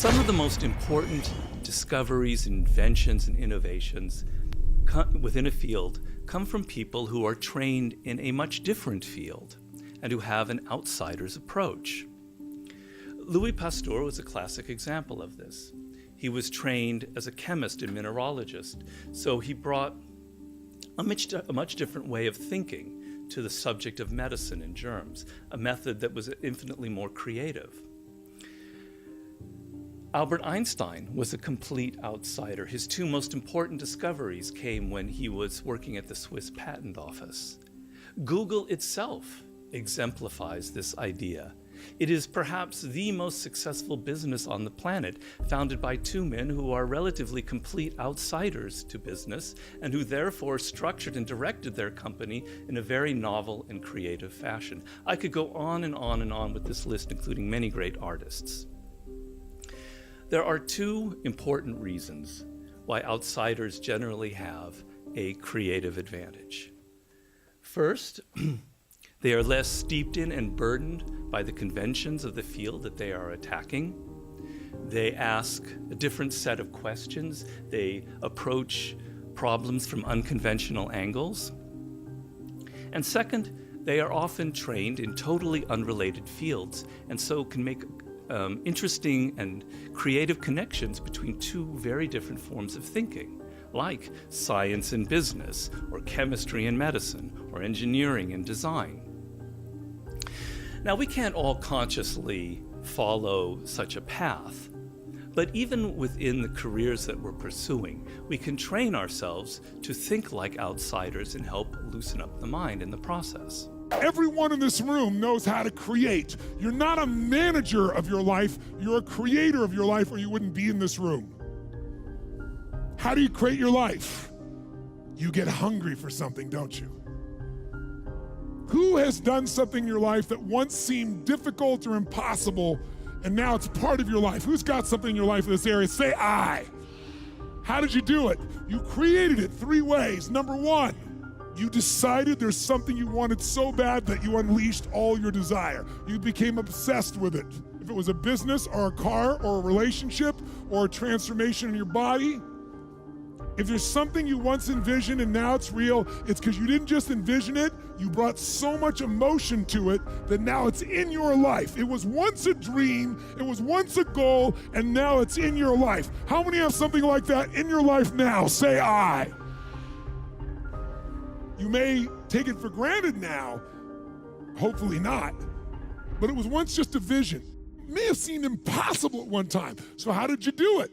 Some of the most important discoveries, inventions, and innovations within a field come from people who are trained in a much different field and who have an outsider's approach. Louis Pasteur was a classic example of this. He was trained as a chemist and mineralogist, so he brought a much different way of thinking to the subject of medicine and germs, a method that was infinitely more creative. Albert Einstein was a complete outsider. His two most important discoveries came when he was working at the Swiss Patent Office. Google itself exemplifies this idea. It is perhaps the most successful business on the planet, founded by two men who are relatively complete outsiders to business and who therefore structured and directed their company in a very novel and creative fashion. I could go on and on and on with this list, including many great artists. There are two important reasons why outsiders generally have a creative advantage. First, they are less steeped in and burdened by the conventions of the field that they are attacking. They ask a different set of questions. They approach problems from unconventional angles. And second, they are often trained in totally unrelated fields and so can make interesting and creative connections between two very different forms of thinking, like science and business, or chemistry and medicine, or engineering and design. Now, we can't all consciously follow such a path, but even within the careers that we're pursuing, we can train ourselves to think like outsiders and help loosen up the mind in the process. Everyone in this room knows how to create. You're not a manager of your life, you're a creator of your life, or you wouldn't be in this room. How do you create your life? You get hungry for something, don't you? Who has done something in your life that once seemed difficult or impossible, and now it's part of your life? Who's got something in your life in this area? Say I. How did you do it? You created it 3 ways. Number 1, you decided there's something you wanted so bad that you unleashed all your desire. You became obsessed with it. If it was a business or a car or a relationship or a transformation in your body, if there's something you once envisioned and now it's real, it's because you didn't just envision it, you brought so much emotion to it that now it's in your life. It was once a dream, it was once a goal, and now it's in your life. How many have something like that in your life now? Say I. You may take it for granted now, hopefully not, but it was once just a vision. It may have seemed impossible at one time. So how did you do it?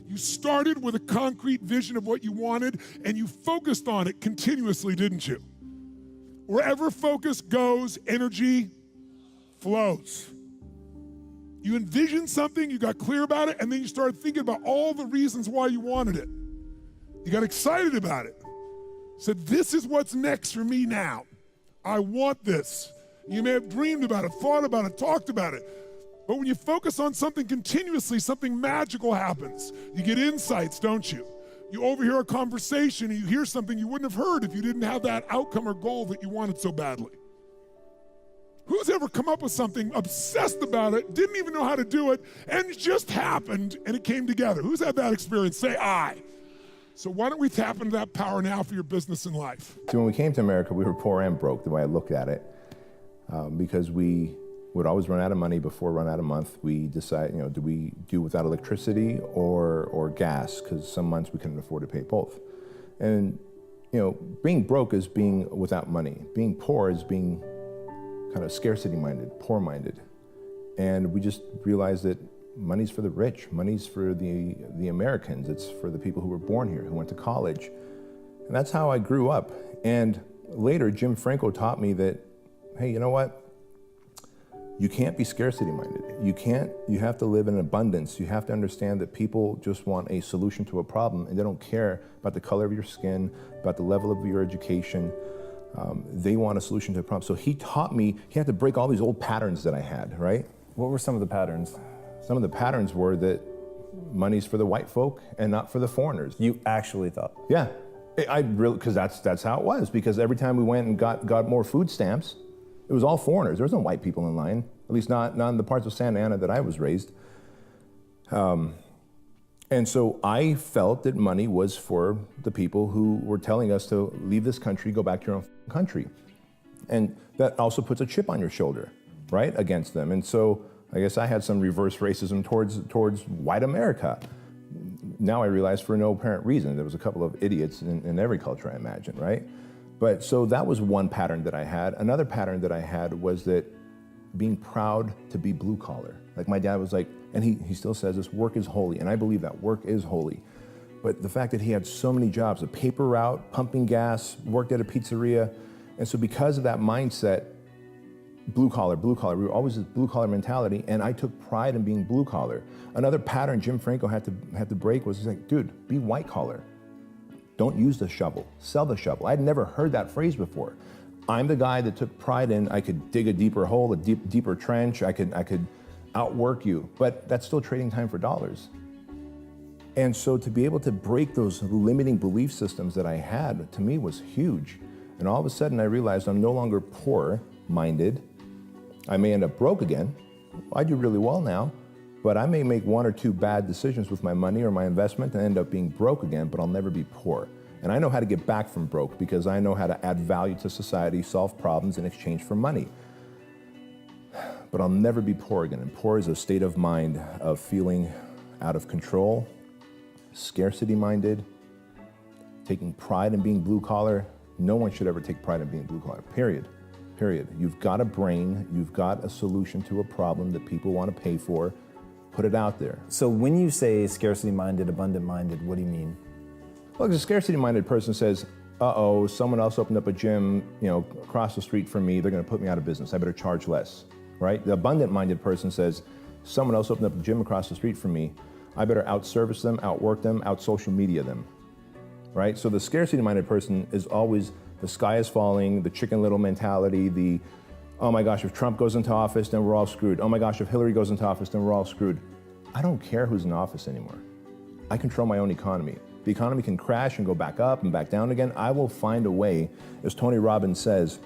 You started with a concrete vision of what you wanted and you focused on it continuously, didn't you? Wherever focus goes, energy flows. You envisioned something, you got clear about it, and then you started thinking about all the reasons why you wanted it. You got excited about it. Said, this is what's next for me now. I want this. You may have dreamed about it, thought about it, talked about it. But when you focus on something continuously, something magical happens. You get insights, don't you? You overhear a conversation and you hear something you wouldn't have heard if you didn't have that outcome or goal that you wanted so badly. Who's ever come up with something, obsessed about it, didn't even know how to do it, and it just happened and it came together? Who's had that experience? Say I. So why don't we tap into that power now for your business and life? So when we came to America, we were poor and broke, the way I looked at it, because we would always run out of money before run out of month. We decide, do we do without electricity or gas? Because some months we couldn't afford to pay both. And being broke is being without money. Being poor is being kind of scarcity-minded, poor-minded. And we just realized that money's for the rich, money's for the Americans, it's for the people who were born here, who went to college. And that's how I grew up. And later, Jim Franco taught me that, hey, you know what? You can't be scarcity-minded. You have to live in abundance. You have to understand that people just want a solution to a problem and they don't care about the color of your skin, about the level of your education. They want a solution to a problem. So he taught me, he had to break all these old patterns that I had, right? What were some of the patterns? Some of the patterns were that money's for the white folk and not for the foreigners. You actually thought? Yeah, I really, because that's how it was. Because every time we went and got more food stamps, it was all foreigners. There was no white people in line, at least not in the parts of Santa Ana that I was raised. And so I felt that money was for the people who were telling us to leave this country, go back to your own country. And that also puts a chip on your shoulder, right, against them. And so I guess I had some reverse racism towards white America. Now I realize for no apparent reason. There was a couple of idiots in every culture, I imagine, right? But so that was one pattern that I had. Another pattern that I had was that being proud to be blue collar. Like my dad was like, and he still says this, work is holy. And I believe that work is holy. But the fact that he had so many jobs, a paper route, pumping gas, worked at a pizzeria. And so because of that mindset, blue collar, we were always this blue collar mentality, and I took pride in being blue collar. Another pattern Jim Franco had to break was he's like, dude, be white collar. Don't use the shovel, sell the shovel. I'd never heard that phrase before. I'm the guy that took pride in, I could dig a deeper hole, a deeper trench, I could outwork you, but that's still trading time for dollars. And so to be able to break those limiting belief systems that I had, to me was huge. And all of a sudden I realized I'm no longer poor-minded. I may end up broke again. I do really well now, but I may make one or two bad decisions with my money or my investment and end up being broke again, but I'll never be poor. And I know how to get back from broke because I know how to add value to society, solve problems in exchange for money. But I'll never be poor again. And poor is a state of mind of feeling out of control, scarcity-minded, taking pride in being blue collar. No one should ever take pride in being blue collar, period. You've got a brain, you've got a solution to a problem that people want to pay for, put it out there. So when you say scarcity-minded, abundant-minded, what do you mean? Well, a scarcity-minded person says, uh-oh, someone else opened up a gym, across the street from me, they're gonna put me out of business, I better charge less, right? The abundant-minded person says, someone else opened up a gym across the street from me, I better out-service them, outwork them, out-social media them, right? So the scarcity-minded person is always, the sky is falling, the Chicken Little mentality, the, oh my gosh, if Trump goes into office, then we're all screwed. Oh my gosh, if Hillary goes into office, then we're all screwed. I don't care who's in office anymore. I control my own economy. The economy can crash and go back up and back down again. I will find a way. As Tony Robbins says,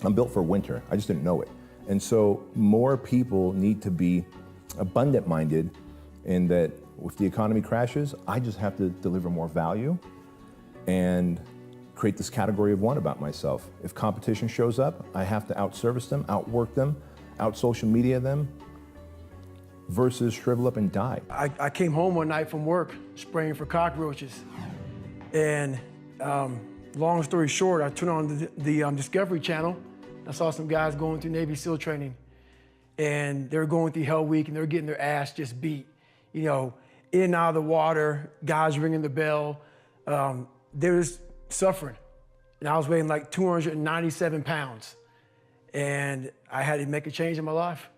I'm built for winter. I just didn't know it. And so more people need to be abundant-minded in that if the economy crashes, I just have to deliver more value and create this category of one about myself. If competition shows up, I have to outservice them, outwork them, out-social media them, versus shrivel up and die. I came home one night from work spraying for cockroaches. And long story short, I turned on the Discovery Channel. I saw some guys going through Navy SEAL training. And they were going through Hell Week and they were getting their ass just beat. In and out of the water, guys ringing the bell. They were just suffering. And I was weighing like 297 pounds. And I had to make a change in my life.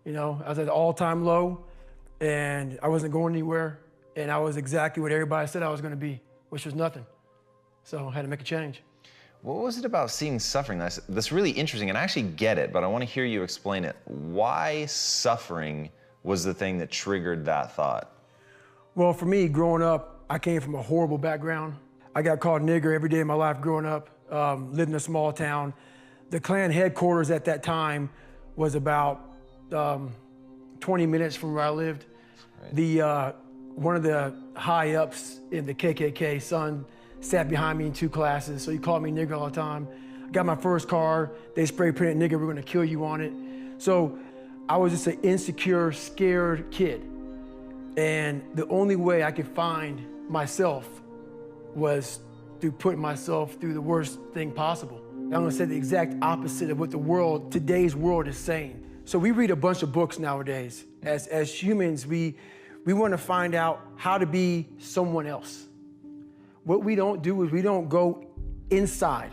I was at an all-time low, and I wasn't going anywhere, and I was exactly what everybody said I was going to be, which was nothing. So I had to make a change. What was it about seeing suffering that's really interesting, and I actually get it, but I want to hear you explain it. Why suffering was the thing that triggered that thought? Well, for me, growing up, I came from a horrible background. I got called nigger every day of my life growing up, lived in a small town. The Klan headquarters at that time was about 20 minutes from where I lived. Right. One of the high ups in the KKK, son, sat behind me in 2 classes, so he called me nigger all the time. I got my first car, they spray painted nigger, we're gonna kill you on it. So I was just an insecure, scared kid. And the only way I could find myself was through putting myself through the worst thing possible. I'm gonna say the exact opposite of what today's world is saying. So we read a bunch of books nowadays. As humans, we want to find out how to be someone else. What we don't do is we don't go inside.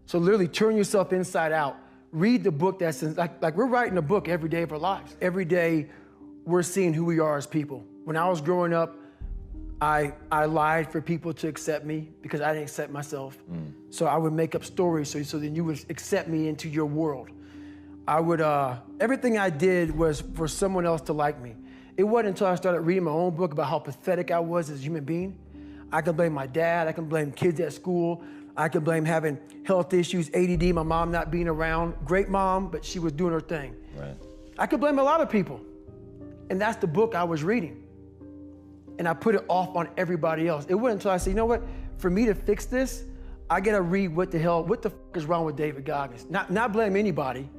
So literally turn yourself inside out. Read the book that's like we're writing a book every day of our lives. Every day we're seeing who we are as people. When I was growing up, I lied for people to accept me because I didn't accept myself. So I would make up stories so then you would accept me into your world. Everything I did was for someone else to like me. It wasn't until I started reading my own book about how pathetic I was as a human being. I can blame my dad, I can blame kids at school, I can blame having health issues, ADD, my mom not being around. Great mom, but she was doing her thing. Right. I could blame a lot of people. And that's the book I was reading. and I put it off on everybody else. It wasn't until I said, you know what, for me to fix this, I gotta read what the f is wrong with David Goggins. Not blame anybody.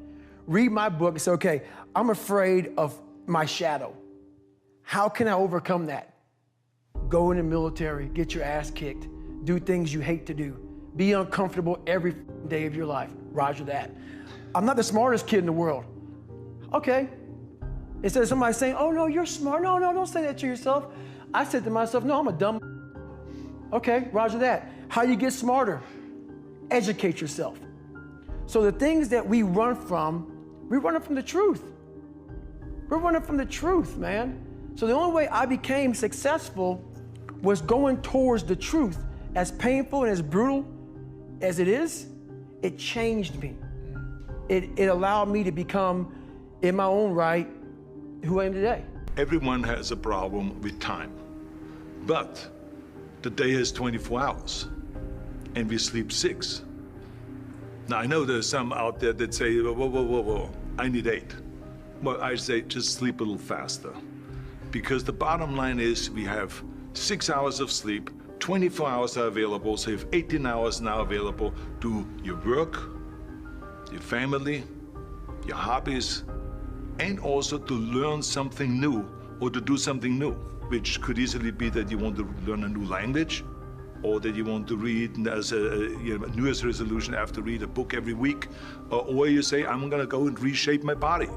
Read my book and say, okay, I'm afraid of my shadow. How can I overcome that? Go in the military, get your ass kicked, do things you hate to do, be uncomfortable every day of your life. Roger that. I'm not the smartest kid in the world. Okay. Instead of somebody saying, oh no, you're smart. No, don't say that to yourself. I said to myself, no, I'm a dumb. Okay, roger that. How you get smarter? Educate yourself. So the things that we run from the truth. We're running from the truth, man. So the only way I became successful was going towards the truth. As painful and as brutal as it is, it changed me. It allowed me to become, in my own right, who I am today. Everyone has a problem with time, but the day has 24 hours and we sleep 6. Now I know there's some out there that say, whoa, I need 8. Well, I say just sleep a little faster, because the bottom line is we have 6 hours of sleep, 24 hours are available, so you have 18 hours now available to your work, your family, your hobbies, and also to learn something new or to do something new, which could easily be that you want to learn a new language, or that you want to read as a New Year's resolution, I have to read a book every week, or you say, I'm gonna go and reshape my body.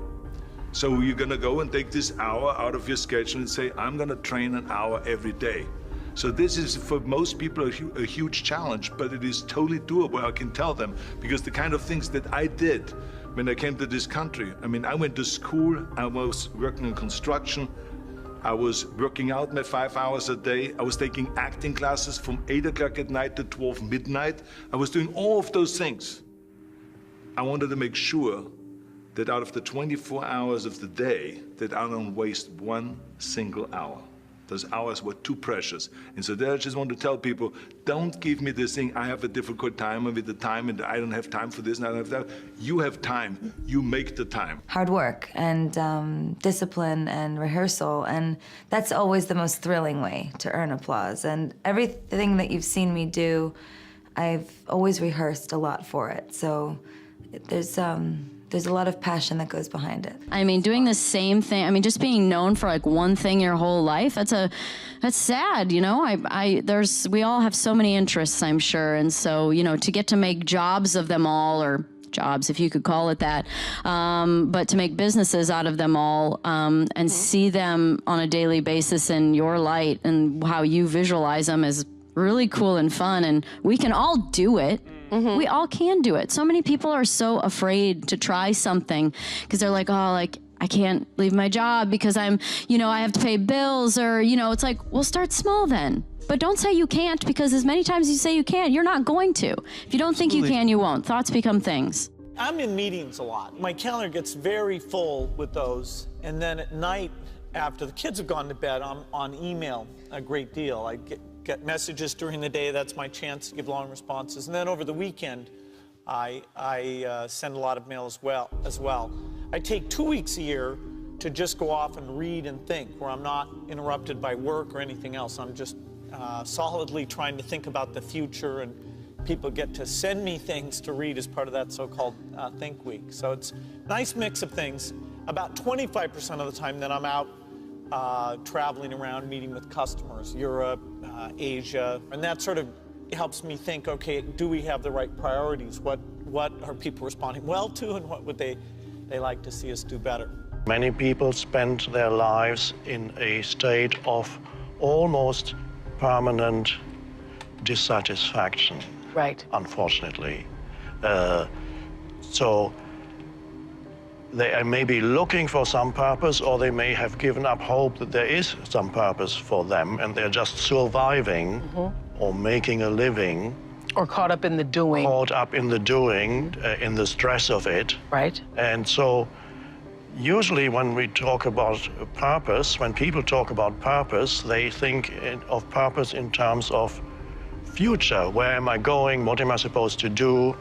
So you're gonna go and take this hour out of your schedule and say, I'm gonna train an hour every day. So this is, for most people, a huge challenge, but it is totally doable, I can tell them, because the kind of things that I did when I came to this country, I mean, I went to school, I was working in construction, I was working out my 5 hours a day, I was taking acting classes from 8 o'clock at night to 12 midnight. I was doing all of those things. I wanted to make sure that out of the 24 hours of the day, that I don't waste one single hour. Those hours were too precious. And so there I just want to tell people, don't give me this thing, I have a difficult time with the time and I don't have time for this and I don't have that. You have time, you make the time. Hard work and discipline and rehearsal, and that's always the most thrilling way to earn applause. And everything that you've seen me do, I've always rehearsed a lot for it. So there's a lot of passion that goes behind it. I mean, doing the same thing, I mean, just being known for like one thing your whole life, that's sad, you know? We all have so many interests, I'm sure. And so, you know, to get to make jobs of them all, or jobs, if you could call it that, but to make businesses out of them all, and see them on a daily basis in your light and how you visualize them is really cool and fun. And we can all do it. Mm-hmm. We all can do it. So many people are so afraid to try something because they're like, oh, like, I can't leave my job because I have to pay bills, or, it's like, well, start small then. But don't say you can't, because as many times as you say you can't, you're not going to. If you don't think you can, you won't. Thoughts become things. I'm in meetings a lot. My calendar gets very full with those. And then at night, after the kids have gone to bed, I'm on email a great deal. I get messages during the day. That's my chance to give long responses. And then over the weekend, I send a lot of mail as well. I take 2 weeks a year to just go off and read and think, where I'm not interrupted by work or anything else. I'm just solidly trying to think about the future, and people get to send me things to read as part of that so-called Think Week. So it's a nice mix of things. About 25% of the time that I'm out traveling around, meeting with customers, Europe, Asia, and that sort of helps me think, okay, do we have the right priorities? What are people responding well to, and what would they like to see us do better? Many people spend their lives in a state of almost permanent dissatisfaction. Right. Unfortunately. So they may be looking for some purpose, or they may have given up hope that there is some purpose for them, and they're just surviving or making a living. Or caught up in the doing. Caught up in the doing, in the stress of it. Right. And so usually when we talk about purpose, when people talk about purpose, they think of purpose in terms of future. Where am I going? What am I supposed to do?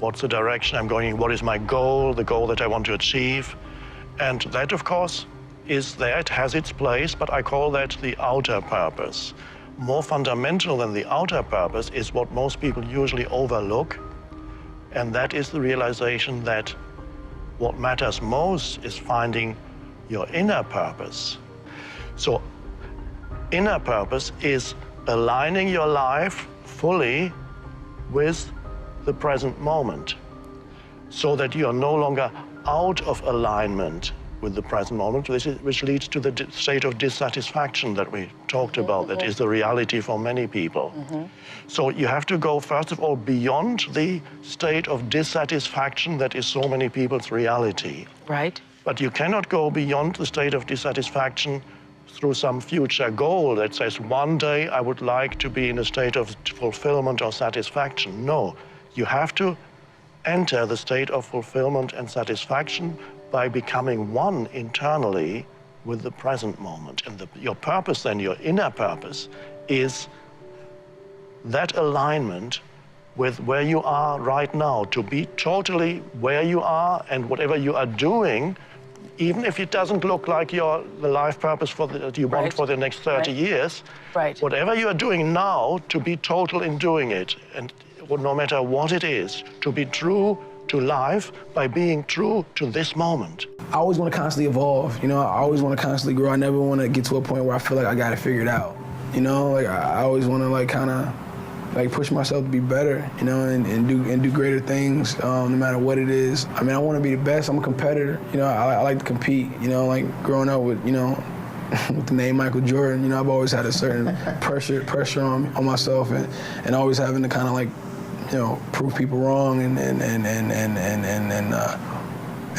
What's the direction I'm going in? What is my goal, the goal that I want to achieve? And that, of course, is there, it has its place, but I call that the outer purpose. More fundamental than the outer purpose is what most people usually overlook, and that is the realization that what matters most is finding your inner purpose. So, inner purpose is aligning your life fully with the present moment, so that you are no longer out of alignment with the present moment, which leads to the state of dissatisfaction that we talked about, that is the reality for many people. So you have to go, first of all, beyond the state of dissatisfaction that is so many people's reality. Right. But you cannot go beyond the state of dissatisfaction through some future goal that says, one day I would like to be in a state of fulfillment or satisfaction. No, you have to enter the state of fulfillment and satisfaction by becoming one internally with the present moment. And your purpose then, your inner purpose, is that alignment with where you are right now, to be totally where you are, and whatever you are doing, even if it doesn't look like the life purpose that you want for the next 30 years, whatever you are doing now, to be total in doing it, and no matter what it is, to be true to life by being true to this moment. I always want to constantly evolve, you know, I always want to constantly grow. I never want to get to a point where I feel like I got it figured out, you know, like I always want to like kind of like push myself to be better, you know, and do greater things, no matter what it is. I mean, I want to be the best. I'm a competitor, you know, I like to compete, you know, like growing up with, you know, with the name Michael Jordan, you know, I've always had a certain pressure on myself and always having to kind of like, you know, prove people wrong and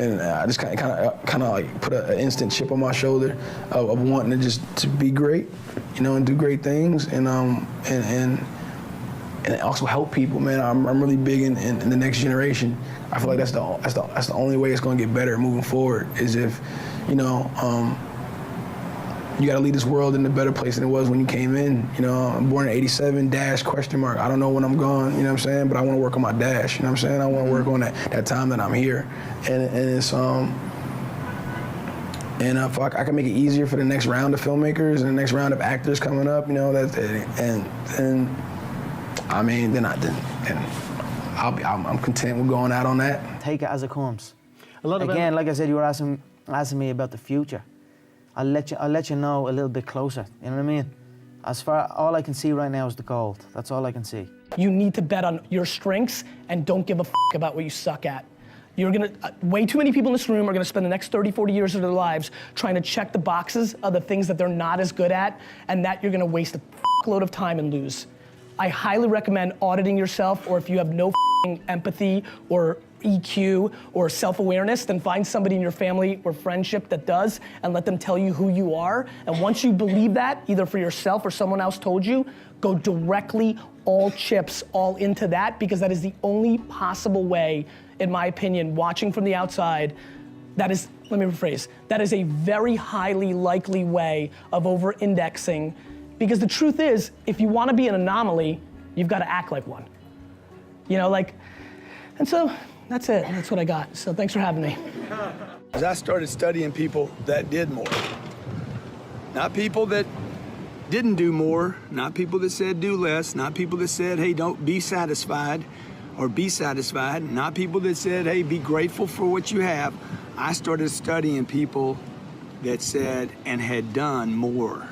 I just kind of like put an instant chip on my shoulder of wanting to be great, you know, and do great things and also help people, man. I'm really big in the next generation. I feel like that's the only way it's going to get better moving forward is if, you know, you got to lead this world in a better place than it was when you came in. You know, I'm born in '87, dash, question mark. I don't know when I'm gone, you know what I'm saying? But I want to work on my dash, you know what I'm saying? I want to work on that time that I'm here. And it's, if I can make it easier for the next round of filmmakers and the next round of actors coming up, you know, I'm content with going out on that. Take it as it comes. Again, like I said, you were asking me about the future. I'll let you know a little bit closer. You know what I mean? All I can see right now is the gold. That's all I can see. You need to bet on your strengths and don't give a about what you suck at. You're gonna, way too many people in this room are gonna spend the next 30, 40 years of their lives trying to check the boxes of the things that they're not as good at, and that you're gonna waste a load of time and lose. I highly recommend auditing yourself, or if you have no empathy or EQ or self-awareness, then find somebody in your family or friendship that does and let them tell you who you are. And once you believe that, either for yourself or someone else told you, go directly, all chips, all into that, because that is the only possible way, in my opinion, watching from the outside, that is, let me rephrase, that is a very highly likely way of over-indexing, because the truth is, if you want to be an anomaly, you've got to act like one. You know, like, and so, that's it, that's what I got. So thanks for having me. As I started studying people that did more. Not people that didn't do more, not people that said do less, not people that said, hey, don't be satisfied or be satisfied, not people that said, hey, be grateful for what you have. I started studying people that said and had done more,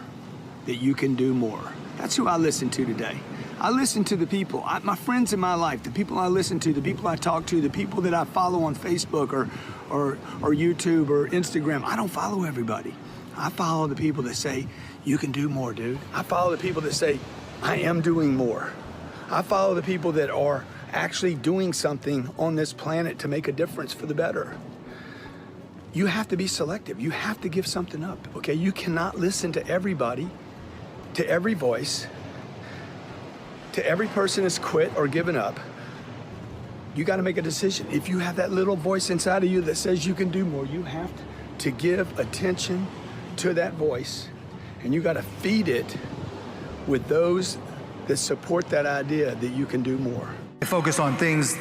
that you can do more. That's who I listen to today. I listen to the people, my friends in my life, the people I listen to, the people I talk to, the people that I follow on Facebook or YouTube or Instagram. I don't follow everybody. I follow the people that say, you can do more, dude. I follow the people that say, I am doing more. I follow the people that are actually doing something on this planet to make a difference for the better. You have to be selective. You have to give something up, okay? You cannot listen to everybody, to every voice, to every person that's quit or given up. You got to make a decision. If you have that little voice inside of you that says you can do more, you have to give attention to that voice, and you got to feed it with those that support that idea that you can do more. Focus on things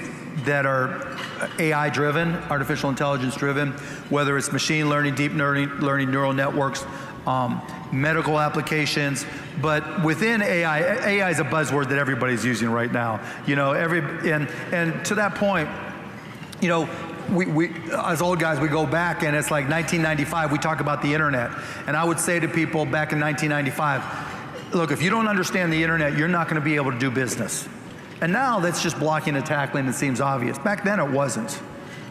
that are AI driven, artificial intelligence driven, whether it's machine learning, deep learning neural networks, medical applications. But within AI is a buzzword that everybody's using right now. You know, and to that point, you know, we as old guys, we go back and it's like 1995, we talk about the internet. And I would say to people back in 1995, look, if you don't understand the internet, you're not gonna be able to do business. And now that's just blocking and tackling, it seems obvious. Back then it wasn't,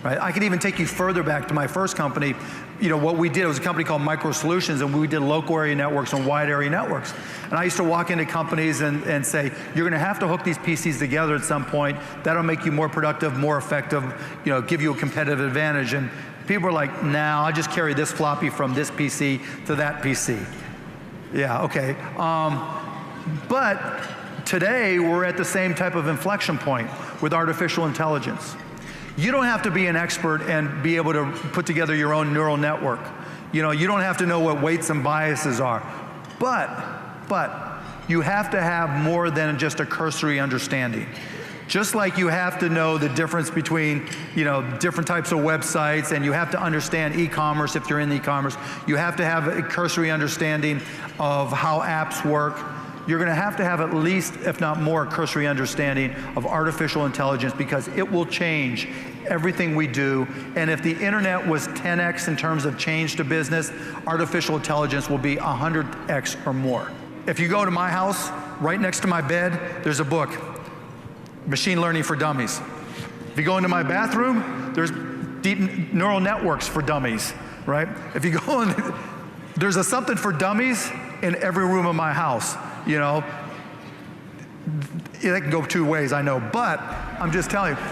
right? I could even take you further back to my first company. You know, what we did, it was a company called Micro Solutions, and we did local area networks and wide area networks. And I used to walk into companies and say, you're gonna have to hook these PCs together at some point. That'll make you more productive, more effective, you know, give you a competitive advantage. And people are like, nah, I'll just carry this floppy from this PC to that PC. Yeah, okay. But today, we're at the same type of inflection point with artificial intelligence. You don't have to be an expert and be able to put together your own neural network. You know, you don't have to know what weights and biases are. But you have to have more than just a cursory understanding. Just like you have to know the difference between, you know, different types of websites, and you have to understand e-commerce if you're in e-commerce. You have to have a cursory understanding of how apps work. You're gonna have to have at least, if not more, cursory understanding of artificial intelligence, because it will change everything we do. And if the internet was 10x in terms of change to business, artificial intelligence will be 100x or more. If you go to my house, right next to my bed, there's a book, Machine Learning for Dummies. If you go into my bathroom, there's deep neural networks for dummies, right? If you go in, there's a something for dummies in every room of my house. You know, it can go two ways, I know, but I'm just telling you,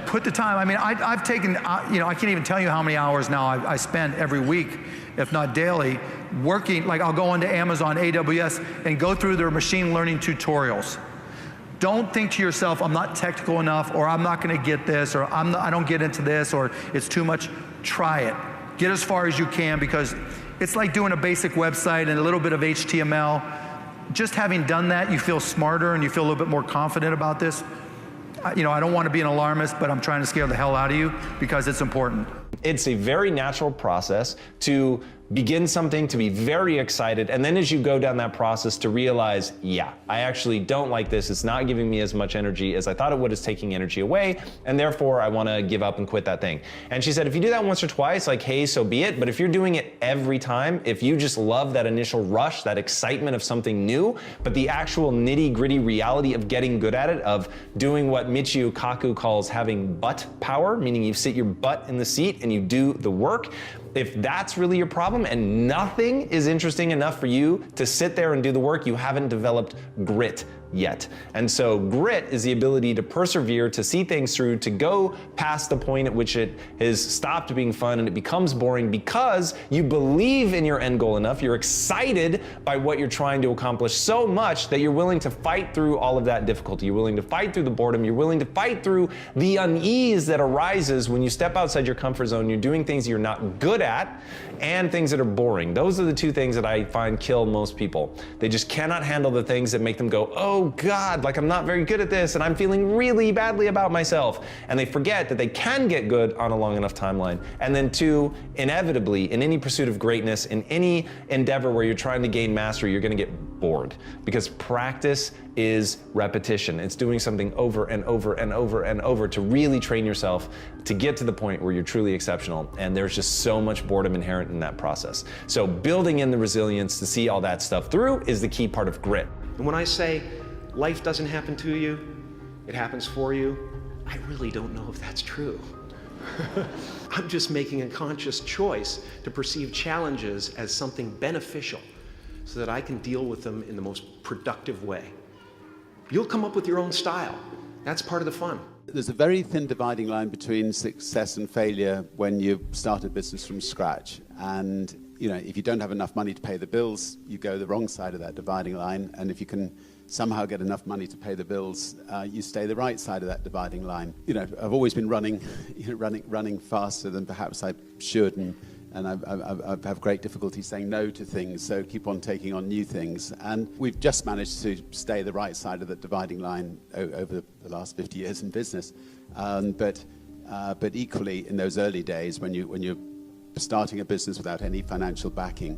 put the time. I mean, I've taken, you know, I can't even tell you how many hours now I spend every week, if not daily, working. Like, I'll go onto Amazon, AWS, and go through their machine learning tutorials. Don't think to yourself, I'm not technical enough, or I'm not gonna get this, or I don't get into this, or it's too much. Try it. Get as far as you can, because it's like doing a basic website and a little bit of HTML. Just having done that, you feel smarter and you feel a little bit more confident about this. You know, I don't want to be an alarmist, but I'm trying to scare the hell out of you because it's important. It's a very natural process to begin something, to be very excited, and then as you go down that process to realize, yeah, I actually don't like this, it's not giving me as much energy as I thought it would, it's taking energy away, and therefore I want to give up and quit that thing. And she said, if you do that once or twice, like, hey, so be it, but if you're doing it every time, if you just love that initial rush, that excitement of something new, but the actual nitty-gritty reality of getting good at it, of doing what Michio Kaku calls having butt power, meaning you sit your butt in the seat and you do the work, if that's really your problem and nothing is interesting enough for you to sit there and do the work, you haven't developed grit yet. And so grit is the ability to persevere, to see things through, to go past the point at which it has stopped being fun and it becomes boring because you believe in your end goal enough, you're excited by what you're trying to accomplish so much that you're willing to fight through all of that difficulty. You're willing to fight through the boredom, you're willing to fight through the unease that arises when you step outside your comfort zone, you're doing things you're not good at, and things that are boring. Those are the two things that I find kill most people. They just cannot handle the things that make them go, oh God, like I'm not very good at this and I'm feeling really badly about myself. And they forget that they can get good on a long enough timeline. And then two, inevitably, in any pursuit of greatness, in any endeavor where you're trying to gain mastery, you're gonna get bored, because practice is repetition. It's doing something over and over and over and over to really train yourself to get to the point where you're truly exceptional. And there's just so much boredom inherent in that process. So building in the resilience to see all that stuff through is the key part of grit. And when I say life doesn't happen to you, it happens for you, I really don't know if that's true. I'm just making a conscious choice to perceive challenges as something beneficial so that I can deal with them in the most productive way. You'll come up with your own style. That's part of the fun. There's a very thin dividing line between success and failure when you start a business from scratch. And you know, if you don't have enough money to pay the bills, you go the wrong side of that dividing line. And if you can somehow get enough money to pay the bills, you stay the right side of that dividing line. You know, I've always been running faster than perhaps I should, and and I have great difficulty saying no to things, so keep on taking on new things. And we've just managed to stay the right side of the dividing line over the last 50 years in business. But equally, in those early days, when you're starting a business without any financial backing,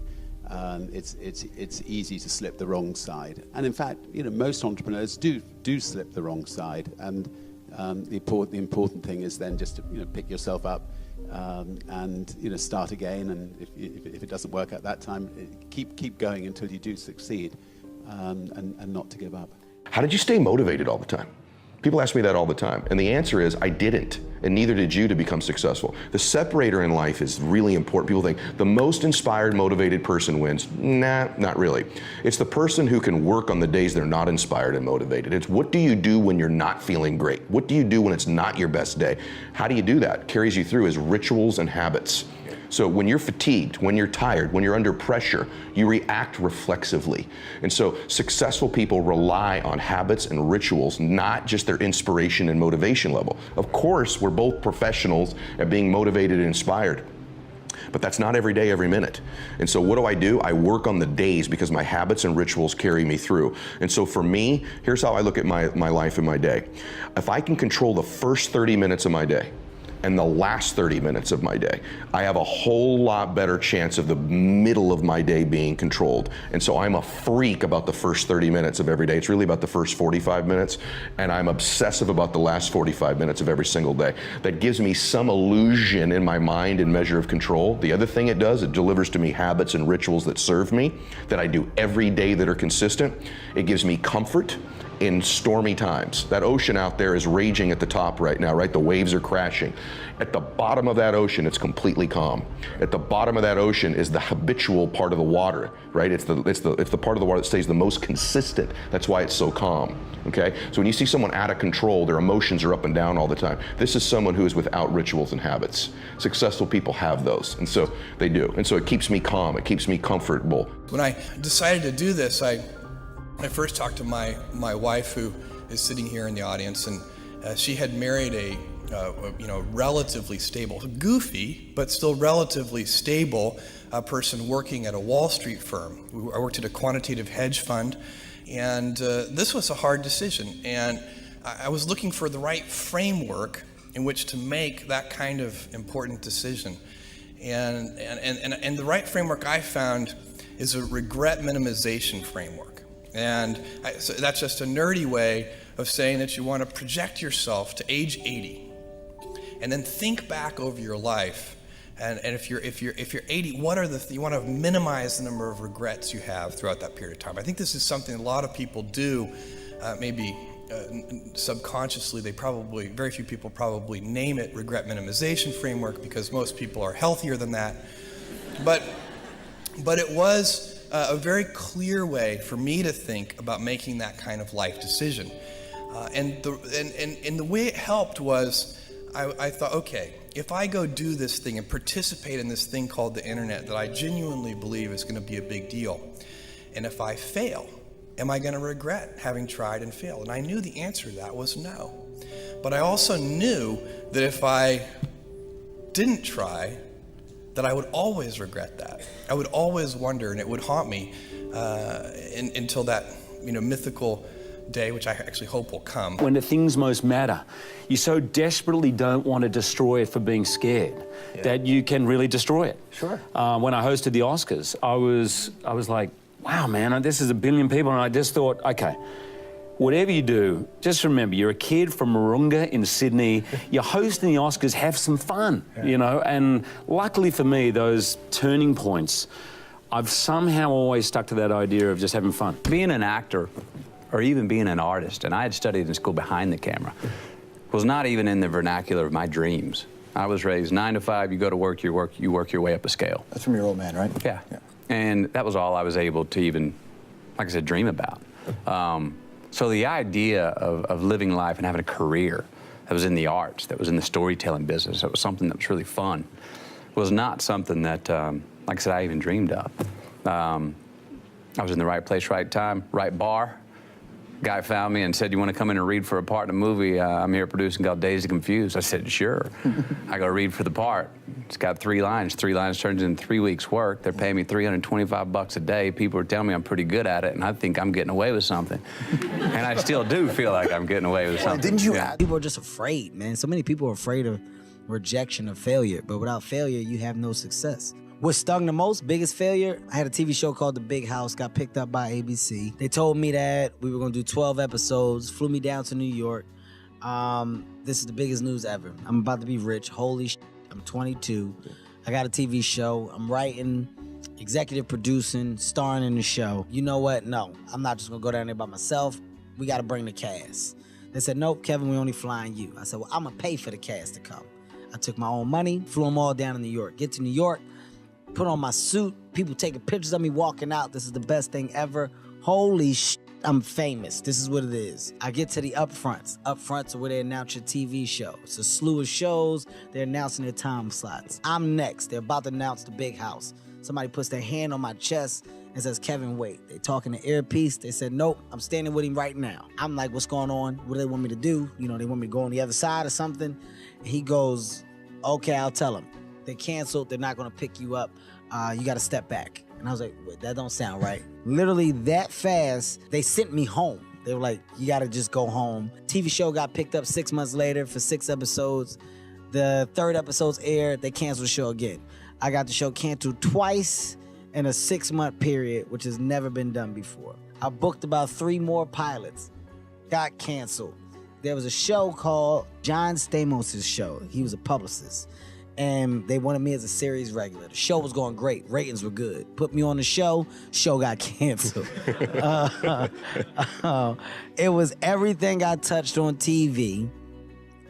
it's easy to slip the wrong side. And in fact, most entrepreneurs do slip the wrong side. And the important thing is then just to pick yourself up and start again. And if it doesn't work at that time, keep going until you do succeed, and not to give up. How did you stay motivated all the time? People ask me that all the time, and the answer is I didn't, and neither did you to become successful. The separator in life is really important. People think the most inspired, motivated person wins. Nah, not really. It's the person who can work on the days they're not inspired and motivated. It's what do you do when you're not feeling great? What do you do when it's not your best day? How do you do that? Carries you through is rituals and habits. So when you're fatigued, when you're tired, when you're under pressure, you react reflexively. And so successful people rely on habits and rituals, not just their inspiration and motivation level. Of course, we're both professionals at being motivated and inspired, but that's not every day, every minute. And so what do? I work on the days because my habits and rituals carry me through. And so for me, here's how I look at my life and my day. If I can control the first 30 minutes of my day, and the last 30 minutes of my day, I have a whole lot better chance of the middle of my day being controlled. And so I'm a freak about the first 30 minutes of every day. It's really about the first 45 minutes, and I'm obsessive about the last 45 minutes of every single day. That gives me some illusion in my mind and measure of control. The other thing it does, it delivers to me habits and rituals that serve me, that I do every day that are consistent. It gives me comfort in stormy times. That ocean out there is raging at the top right now, right? The waves are crashing. At the bottom of that ocean, it's completely calm. At the bottom of that ocean is the habitual part of the water, right? It's the part of the water that stays the most consistent. That's why it's so calm, okay? So when you see someone out of control, their emotions are up and down all the time. This is someone who is without rituals and habits. Successful people have those, and so they do. And so it keeps me calm, it keeps me comfortable. When I decided to do this, I first talked to my wife, who is sitting here in the audience, and she had married a relatively stable, goofy, but still relatively stable person working at a Wall Street firm. I worked at a quantitative hedge fund, and this was a hard decision. And I was looking for the right framework in which to make that kind of important decision. And the right framework I found is a regret minimization framework. And so that's just a nerdy way of saying that you want to project yourself to age 80, and then think back over your life. And if you're 80, what are you want to minimize the number of regrets you have throughout that period of time. I think this is something a lot of people do, maybe subconsciously. Very few people probably name it regret minimization framework because most people are healthier than that. But it was a very clear way for me to think about making that kind of life decision. And the way it helped was I thought, okay, if I go do this thing and participate in this thing called the internet that I genuinely believe is going to be a big deal, and if I fail, am I going to regret having tried and failed? And I knew the answer to that was no. But I also knew that if I didn't try, that I would always regret that. I would always wonder, and it would haunt me until that mythical day, which I actually hope will come. When the things most matter, you so desperately don't want to destroy it for being scared that you can really destroy it. Sure. When I hosted the Oscars, I was like, wow, man, this is 1 billion people, and I just thought, okay, whatever you do, just remember, you're a kid from Mooroonga in Sydney, you're hosting the Oscars, have some fun, and luckily for me, those turning points, I've somehow always stuck to that idea of just having fun. Being an actor, or even being an artist, and I had studied in school behind the camera, was not even in the vernacular of my dreams. I was raised 9 to 5, you go to work, you work your way up a scale. That's from your old man, right? Yeah. And that was all I was able to even, like I said, dream about. So the idea of living life and having a career that was in the arts, that was in the storytelling business, that was something that was really fun, was not something that, like I said, I even dreamed of. I was in the right place, right time, right bar. Guy found me and said, you want to come in and read for a part in a movie I'm here producing called Dazed and Confused? I said, sure. I go read for the part. It's got 3 lines. 3 lines turns into 3 weeks' work. They're paying me $325 a day. People are telling me I'm pretty good at it, and I think I'm getting away with something. And I still do feel like I'm getting away with something. Didn't you? People are just afraid, man. So many people are afraid of rejection or failure, but without failure, you have no success. What stung the most, biggest failure, I had a TV show called The Big House, got picked up by ABC. They told me that we were gonna do 12 episodes, flew me down to New York. This is the biggest news ever. I'm about to be rich, holy shit, I'm 22. I got a TV show, I'm writing, executive producing, starring in the show. You know what, no, I'm not just gonna go down there by myself. We gotta bring the cast. They said, nope, Kevin, we only flying you. I said, well, I'm gonna pay for the cast to come. I took my own money, flew them all down to New York. Get to New York, put on my suit, people taking pictures of me walking out. This is the best thing ever. Holy shit, I'm famous. This is what it is. I get to the upfronts. Upfronts are where they announce your TV show. It's a slew of shows. They're announcing their time slots. I'm next. They're about to announce The Big House. Somebody puts their hand on my chest and says, Kevin, wait. They talking to earpiece. They said, nope, I'm standing with him right now. I'm like, what's going on? What do they want me to do? You know, they want me to go on the other side or something? And he goes, okay, I'll tell him. They canceled. They're not going to pick you up. You got to step back. And I was like, wait, that don't sound right. Literally that fast, they sent me home. They were like, you got to just go home. TV show got picked up 6 months later for 6 episodes. The 3rd episode's aired. They canceled the show again. I got the show canceled twice in a 6-month period, which has never been done before. I booked about 3 more pilots. Got canceled. There was a show called John Stamos' show. He was a publicist. And they wanted me as a series regular. The show was going great. Ratings were good. Put me on the show got canceled. It was everything I touched on TV.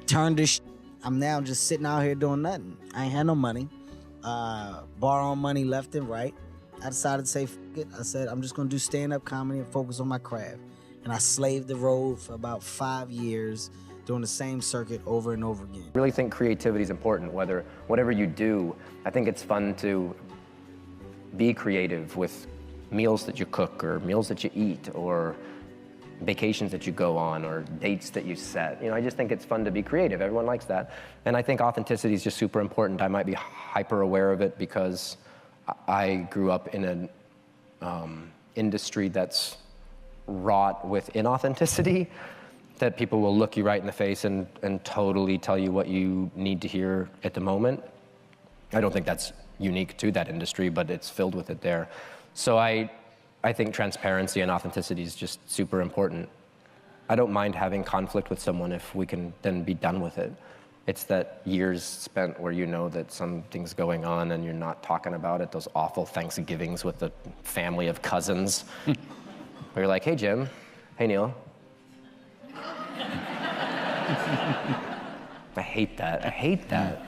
Turned to I'm now just sitting out here doing nothing. I ain't had no money. Borrowing money left and right. I decided to say, F it. I said, I'm just gonna do stand-up comedy and focus on my craft. And I slaved the road for about 5 years, doing the same circuit over and over again. I really think creativity is important, whatever you do. I think it's fun to be creative with meals that you cook or meals that you eat or vacations that you go on or dates that you set. You know, I just think it's fun to be creative. Everyone likes that. And I think authenticity is just super important. I might be hyper aware of it because I grew up in an industry that's wrought with inauthenticity, that people will look you right in the face and totally tell you what you need to hear at the moment. I don't think that's unique to that industry, but it's filled with it there. So I think transparency and authenticity is just super important. I don't mind having conflict with someone if we can then be done with it. It's that years spent where you know that something's going on and you're not talking about it, those awful Thanksgivings with the family of cousins. Where you're like, hey, Jim. Hey, Neil. I hate that. I hate that.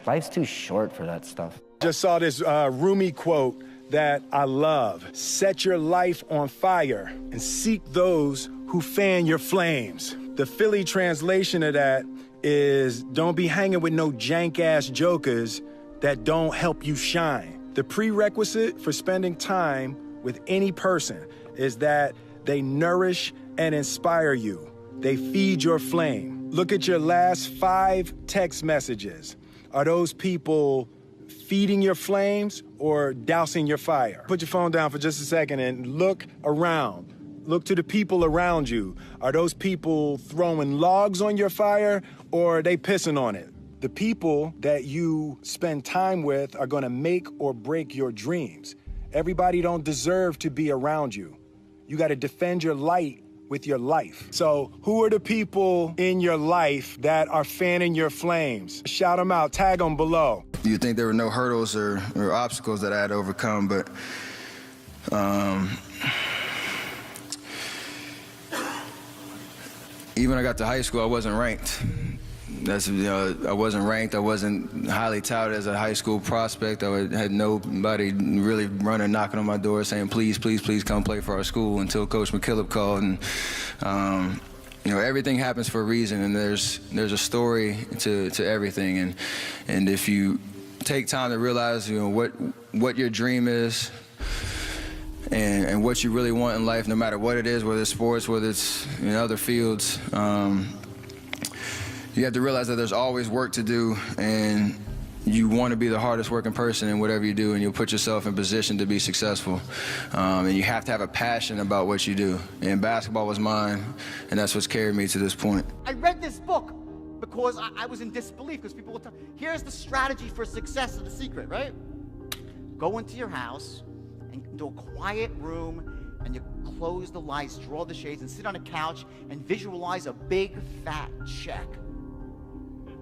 Life's too short for that stuff. Just saw this Rumi quote that I love. Set your life on fire and seek those who fan your flames. The Philly translation of that is don't be hanging with no jank-ass jokers that don't help you shine. The prerequisite for spending time with any person is that they nourish and inspire you. They feed your flame. Look at your last 5 text messages. Are those people feeding your flames or dousing your fire? Put your phone down for just a second and look around. Look to the people around you. Are those people throwing logs on your fire or are they pissing on it? The people that you spend time with are gonna make or break your dreams. Everybody don't deserve to be around you. You gotta defend your light with your life. So who are the people in your life that are fanning your flames? Shout them out, tag them below. You'd think there were no hurdles or obstacles that I had to overcome, but even when I got to high school, I wasn't ranked. I wasn't ranked. I wasn't highly touted as a high school prospect. I had nobody really running, knocking on my door saying, please, please, please come play for our school until Coach McKillop called. And everything happens for a reason, and there's a story to everything. And if you take time to realize, what your dream is, and what you really want in life, no matter what it is, whether it's sports, whether it's in other fields, you have to realize that there's always work to do, and you want to be the hardest working person in whatever you do, and you'll put yourself in position to be successful. And you have to have a passion about what you do. And basketball was mine, and that's what's carried me to this point. I read this book because I was in disbelief, because people would tell, here's the strategy for success of The Secret, right? Go into your house and into a quiet room, and you close the lights, draw the shades, and sit on a couch and visualize a big fat check.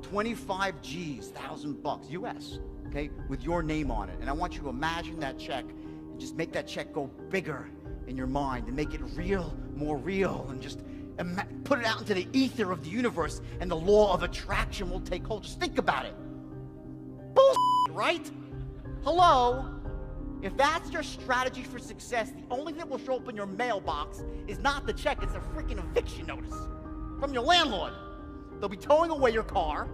25 G's, $1,000 US, okay, with your name on it. And I want you to imagine that check and just make that check go bigger in your mind and make it real, more real, and just put it out into the ether of the universe, and the law of attraction will take hold. Just think about it. Bullshit, right? Hello? If that's your strategy for success, the only thing that will show up in your mailbox is not the check, it's a freaking eviction notice from your landlord. They'll be towing away your car.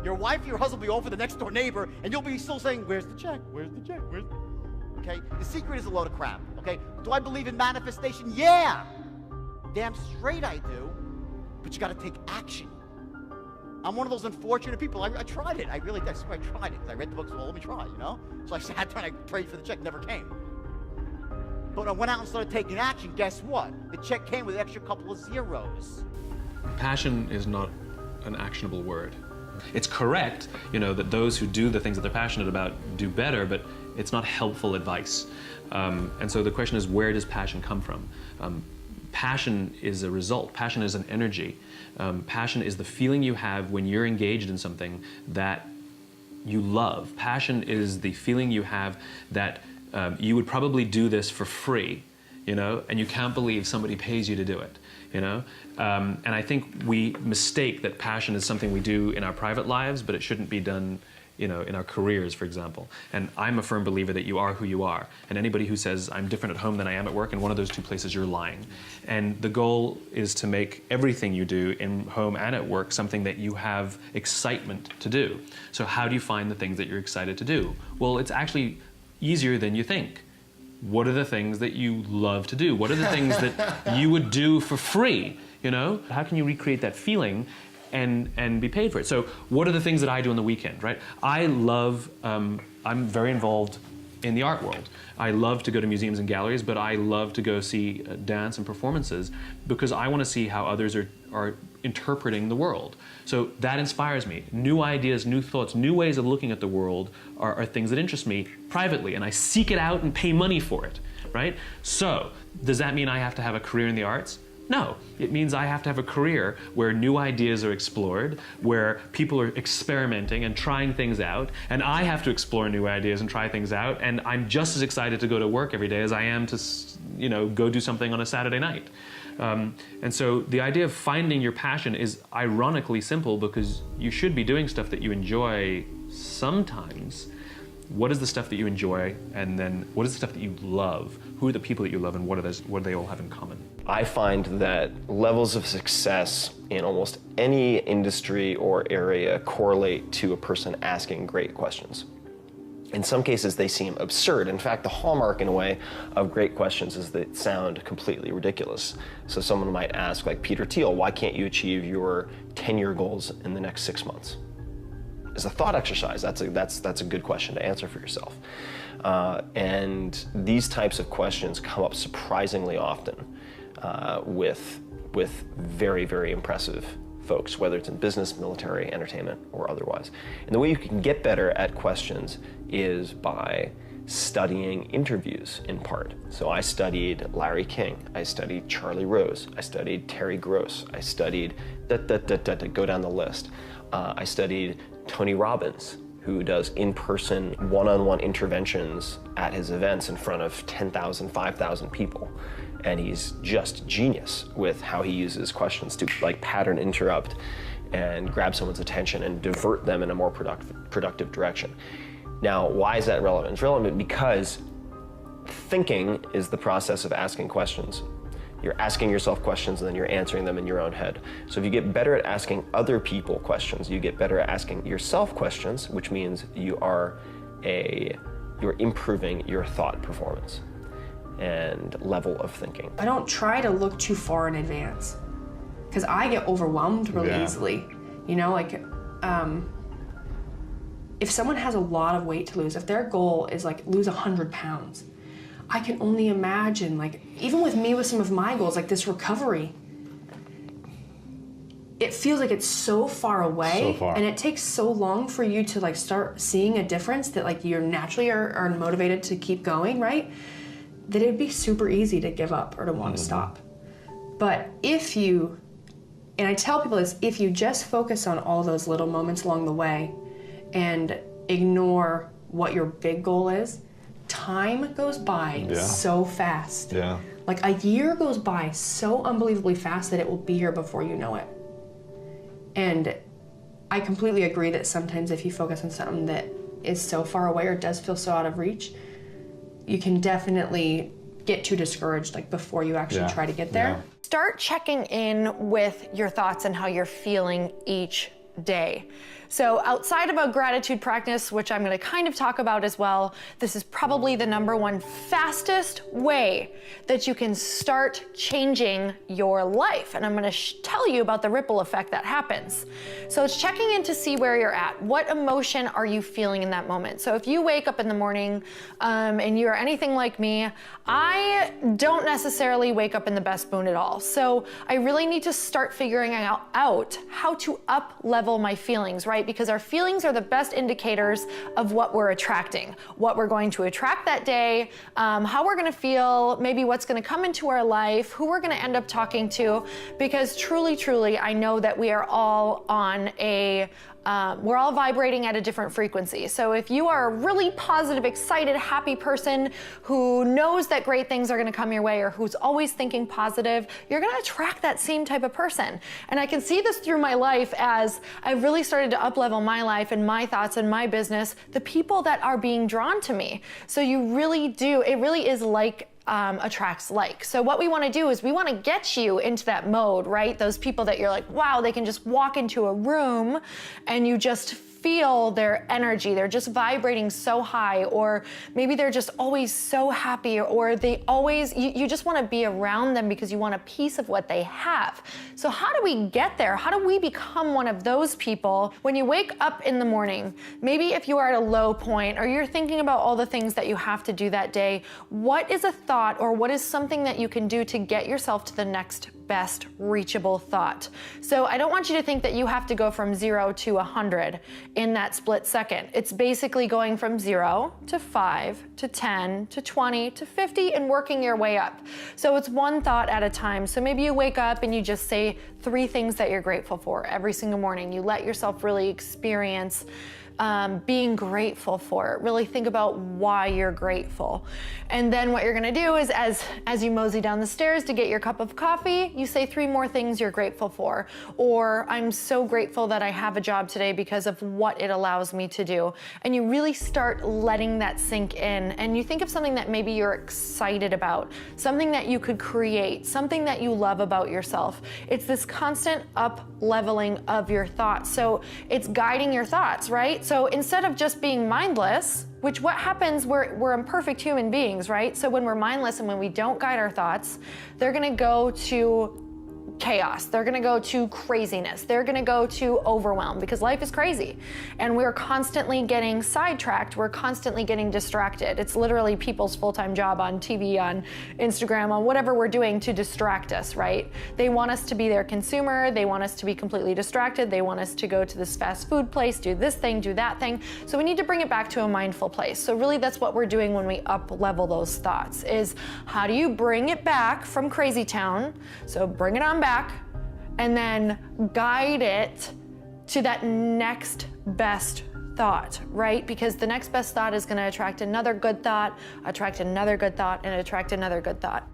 Your wife or your husband will be over the next door neighbor, and you'll be still saying, where's the check? Where's the check? Where's the... Okay? The Secret is a load of crap, okay? Do I believe in manifestation? Yeah! Damn straight I do. But you gotta take action. I'm one of those unfortunate people. I tried it. I really did. I swear I tried it. I read the books, well, let me try, you know? So I sat there and I prayed for the check, never came. But I went out and started taking action. Guess what? The check came with an extra couple of zeros. Passion is not an actionable word. It's correct, you know, that those who do the things that they're passionate about do better, but it's not helpful advice. And so the question is, where does passion come from? Passion is a result. Passion is an energy. Passion is the feeling you have when you're engaged in something that you love. Passion is the feeling you have that you would probably do this for free, you know, and you can't believe somebody pays you to do it. You know, and I think we mistake that passion is something we do in our private lives, but it shouldn't be done, you know, in our careers, for example. And I'm a firm believer that you are who you are. And anybody who says I'm different at home than I am at work, in one of those two places, you're lying. And the goal is to make everything you do in home and at work something that you have excitement to do. So how do you find the things that you're excited to do? Well, it's actually easier than you think. What are the things that you love to do? What are the things that you would do for free? You know, how can you recreate that feeling and be paid for it? So what are the things that I do on the weekend, right? I love, I'm very involved in the art world. I love to go to museums and galleries, but I love to go see dance and performances because I want to see how others are interpreting the world. So that inspires me. New ideas, new thoughts, new ways of looking at the world are things that interest me privately, and I seek it out and pay money for it, right? So does that mean I have to have a career in the arts? No, it means I have to have a career where new ideas are explored, where people are experimenting and trying things out, and I have to explore new ideas and try things out, and I'm just as excited to go to work every day as I am to, you know, go do something on a Saturday night. And so the idea of finding your passion is ironically simple because you should be doing stuff that you enjoy sometimes. What is the stuff that you enjoy, and then what is the stuff that you love? Who are the people that you love, and what do they all have in common? I find that levels of success in almost any industry or area correlate to a person asking great questions. In some cases, they seem absurd. In fact, the hallmark, in a way, of great questions is that they sound completely ridiculous. So someone might ask, like Peter Thiel, why can't you achieve your 10-year goals in the next 6 months? As a thought exercise, that's a good question to answer for yourself. And these types of questions come up surprisingly often with very, very impressive folks, whether it's in business, military, entertainment, or otherwise. And the way you can get better at questions is by studying interviews in part. So I studied Larry King, I studied Charlie Rose, I studied Terry Gross, I studied go down the list. I studied Tony Robbins, who does in-person, one-on-one interventions at his events in front of 10,000, 5,000 people. And he's just genius with how he uses questions to like pattern interrupt and grab someone's attention and divert them in a more productive direction. Now, why is that relevant? It's relevant because thinking is the process of asking questions. You're asking yourself questions and then you're answering them in your own head. So if you get better at asking other people questions, you get better at asking yourself questions, which means you're improving your thought performance and level of thinking. I don't try to look too far in advance because I get overwhelmed really easily. You know, like if someone has a lot of weight to lose, if their goal is like lose 100 pounds, I can only imagine, like, even with me with some of my goals, like this recovery, it feels like it's so far away, and it takes so long for you to like start seeing a difference that like you're naturally are motivated to keep going, right? That it'd be super easy to give up or to want to stop. But if you, and I tell people this, if you just focus on all those little moments along the way and ignore what your big goal is, time goes by so fast. Yeah. Like a year goes by so unbelievably fast that it will be here before you know it. And I completely agree that sometimes if you focus on something that is so far away or does feel so out of reach, you can definitely get too discouraged like before you actually try to get there. Start checking in with your thoughts and how you're feeling each day. So outside of a gratitude practice, which I'm going to kind of talk about as well, this is probably the #1 fastest way that you can start changing your life. And I'm going to tell you about the ripple effect that happens. So it's checking in to see where you're at. What emotion are you feeling in that moment? So if you wake up in the morning and you're anything like me, I don't necessarily wake up in the best mood at all. So I really need to start figuring out how to up-level my feelings, right? Because our feelings are the best indicators of what we're attracting, what we're going to attract that day, how we're going to feel, maybe what's going to come into our life, who we're going to end up talking to. Because truly, truly, I know that we are all on we're all vibrating at a different frequency. So if you are a really positive, excited, happy person who knows that great things are going to come your way or who's always thinking positive, you're going to attract that same type of person. And I can see this through my life as I've really started to up-level my life and my thoughts and my business, the people that are being drawn to me. So you really do, it really is like attracts like. So what we want to do is we want to get you into that mode, right? Those people that you're like, wow, they can just walk into a room and you just feel their energy. They're just vibrating so high, or maybe they're just always so happy, or they always, you just want to be around them because you want a piece of what they have. So how do we get there? How do we become one of those people when you wake up in the morning? Maybe if you are at a low point or you're thinking about all the things that you have to do that day, what is a thought or what is something that you can do to get yourself to the next best reachable thought? So I don't want you to think that you have to go from 0 to 100 in that split second. It's basically going from 0 to 5 to 10 to 20 to 50 and working your way up. So it's one thought at a time. So maybe you wake up and you just say 3 things that you're grateful for every single morning. You let yourself really experience being grateful for it. Really think about why you're grateful. And then what you're gonna do is as you mosey down the stairs to get your cup of coffee, you say 3 more things you're grateful for. Or I'm so grateful that I have a job today because of what it allows me to do. And you really start letting that sink in. And you think of something that maybe you're excited about, something that you could create, something that you love about yourself. It's this constant up-leveling of your thoughts. So it's guiding your thoughts, right? So instead of just being mindless, which what happens, we're imperfect human beings, right? So when we're mindless and when we don't guide our thoughts, they're gonna go to chaos. They're gonna go to craziness. They're gonna go to overwhelm because life is crazy. And we're constantly getting sidetracked. We're constantly getting distracted. It's literally people's full-time job on TV, on Instagram, on whatever we're doing to distract us, right? They want us to be their consumer. They want us to be completely distracted. They want us to go to this fast food place, do this thing, do that thing. So we need to bring it back to a mindful place. So really that's what we're doing when we up-level those thoughts is how do you bring it back from crazy town? So bring it on back and then guide it to that next best thought, right? Because the next best thought is going to attract another good thought, attract another good thought, and attract another good thought.